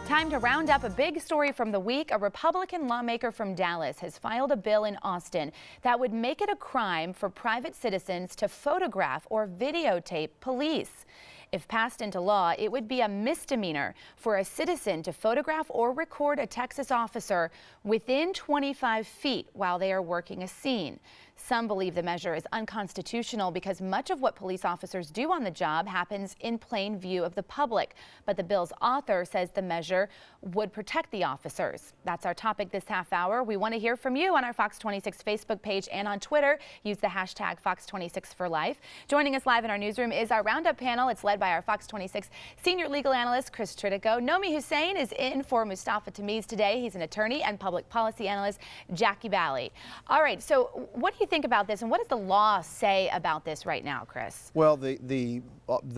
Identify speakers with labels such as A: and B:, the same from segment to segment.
A: Time to round up a big story from the week. A Republican lawmaker from Dallas has filed a bill in Austin that would make it a crime for private citizens to photograph or videotape police. If passed into law, it would be a misdemeanor for a citizen to photograph or record a Texas officer within 25 feet while they are working a scene. Some believe the measure is unconstitutional because much of what police officers do on the job happens in plain view of the public. But the bill's author says the measure would protect the officers. That's our topic this half hour. We want to hear from you on our Fox 26 Facebook page and on Twitter. Use the hashtag Fox26for Life. Joining us live in our newsroom is our Roundup panel. It's led by our Fox 26 senior legal analyst, Chris Tritico. Nomi Hussein is in for Mustafa Tamiz today. He's an attorney and public policy analyst, Jackie Bally. All right, so what do you think about this, and what does the law say about this right now, Chris?
B: Well, the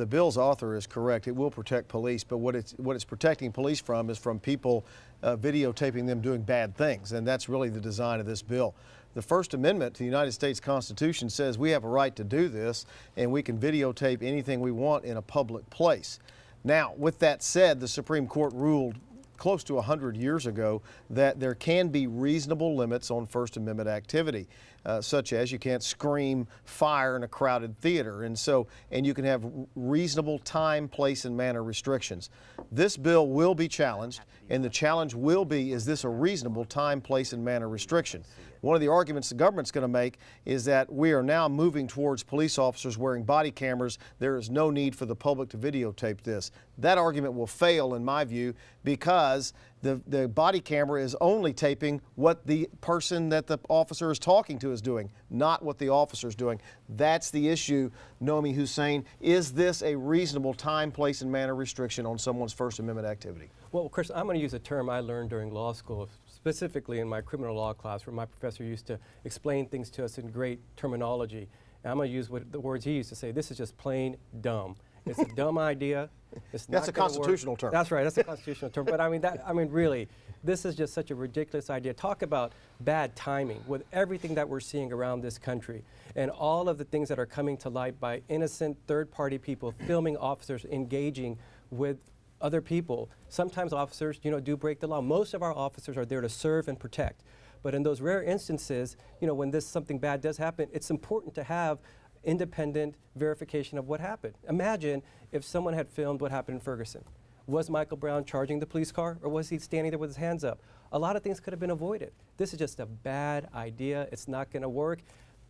B: bill's author is correct. It will protect police, but what it's protecting police from is from people videotaping them doing bad things, and that's really the design of this bill. The First Amendment to the United States Constitution says we have a right to do this, and we can videotape anything we want in a public place. Now, with that said, the Supreme Court ruled close to 100 years ago that there can be reasonable limits on First Amendment activity, such as you can't scream fire in a crowded theater, and you can have reasonable time, place, and manner restrictions. This bill will be challenged, and the challenge will be, is this a reasonable time, place, and manner restriction? One of the arguments the government's going to make is that we are now moving towards police officers wearing body cameras. There is no need for the public to videotape this. That argument will fail, in my view, because the body camera is only taping what the person that the officer is talking to is doing, not what the officer is doing. That's the issue, Nomi Hussein. Is this a reasonable time, place, and manner restriction on someone's First Amendment activity?
C: Well, Chris, I'm going to use a term I learned during law school, specifically in my criminal law class, where my professor used to explain things to us in great terminology. And I'm going to use the words he used to say. This is just plain dumb. It's a dumb idea.
B: That's a constitutional term.
C: That's right. That's a constitutional term. But I mean, really, this is just such a ridiculous idea. Talk about bad timing with everything that we're seeing around this country and all of the things that are coming to light by innocent third-party people filming officers engaging with other people. Sometimes officers, do break the law. Most of our officers are there to serve and protect. But in those rare instances, when something bad does happen, it's important to have independent verification of what happened. Imagine if someone had filmed what happened in Ferguson. Was Michael Brown charging the police car, or was he standing there with his hands up? A lot of things could have been avoided. This is just a bad idea. It's not going to work.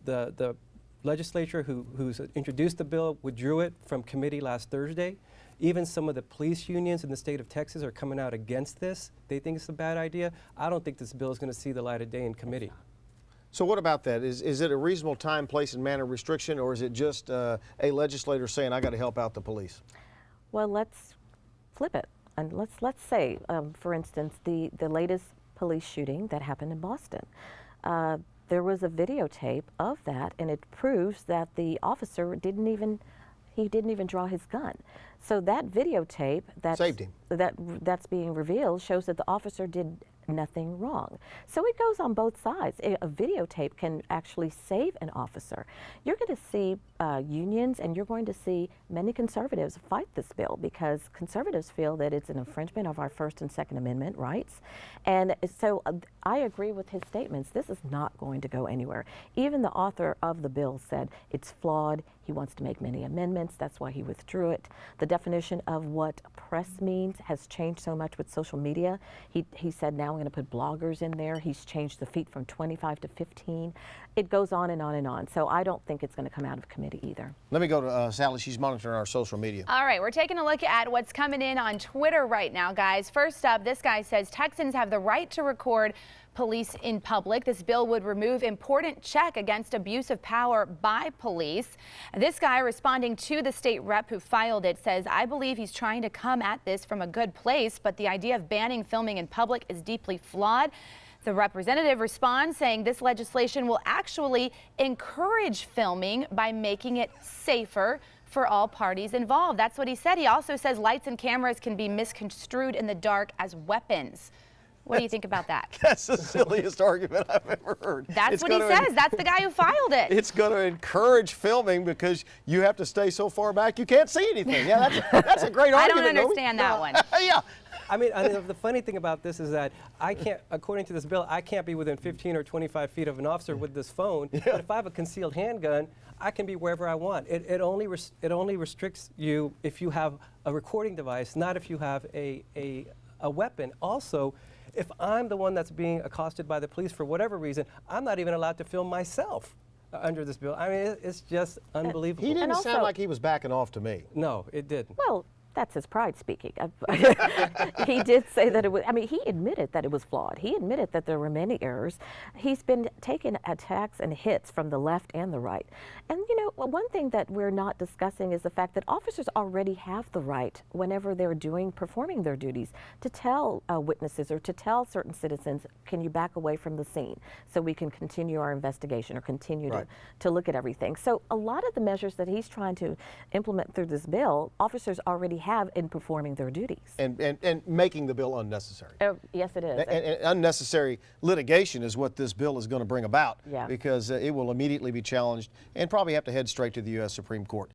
C: The legislature who's introduced the bill withdrew it from committee last Thursday. Even some of the police unions in the state of Texas are coming out against this. They think it's a bad idea. I don't think this bill is going to see the light of day in committee.
B: So what about that? Is it a reasonable time, place, and manner restriction, or is it just a legislator saying, I got to help out the police?
D: Well, let's flip it. And let's say, for instance, the latest police shooting that happened in Boston. There was a videotape of that, and it proves that the officer didn't even draw his gun. So that videotape
B: saved him.
D: That's being revealed shows that the officer did nothing wrong. So it goes on both sides. A videotape can actually save an officer. You're going to see unions, and you're going to see many conservatives fight this bill because conservatives feel that it's an infringement of our First and Second Amendment rights. And so I agree with his statements. This is not going to go anywhere. Even the author of the bill said it's flawed. He wants to make many amendments. That's why he withdrew it. The definition of what press means has changed so much with social media. He said now I'm going to put bloggers in there. He's changed the feet from 25 to 15. It goes on and on and on. So I don't think it's going to come out of committee either.
B: Let me go to Sally. She's monitoring our social media.
A: All right, we're taking a look at what's coming in on Twitter right now, guys. First up, this guy says Texans have the right to record police in public. This bill would remove important check against abuse of power by police. This guy responding to the state rep who filed it says, I believe he's trying to come at this from a good place, but the idea of banning filming in public is deeply flawed. The representative responds saying this legislation will actually encourage filming by making it safer for all parties involved. That's what he said. He also says lights and cameras can be misconstrued in the dark as weapons. What do you think about that?
B: That's the silliest argument I've ever heard.
A: That's what he says. That's the guy who filed it.
B: It's going to encourage filming because you have to stay so far back you can't see anything. Yeah, that's a great argument.
A: I don't understand that one.
B: Yeah.
C: I mean, the funny thing about this is that I can't, according to this bill, I can't be within 15 or 25 feet of an officer with this phone. Yeah. But if I have a concealed handgun, I can be wherever I want. It only restricts you if you have a recording device, not if you have a weapon. Also, if I'm the one that's being accosted by the police for whatever reason, I'm not even allowed to film myself under this bill. I mean, it's just unbelievable.
B: He didn't sound like he was backing off to me.
C: No, it didn't.
D: Well, that's his pride speaking. He did say that it was, I mean, he admitted that it was flawed. He admitted that there were many errors. He's been taking attacks and hits from the left and the right. And, you know, one thing that we're not discussing is the fact that officers already have the right, whenever they're performing their duties, to tell witnesses or to tell certain citizens, can you back away from the scene so we can continue our investigation or continue to look at everything. So a lot of the measures that he's trying to implement through this bill, officers already have in performing their duties.
B: And making the bill unnecessary.
D: Yes, it is.
B: And unnecessary litigation is what this bill is going to bring about,
D: yeah,
B: because it will immediately be challenged and probably have to head straight to the U.S. Supreme Court.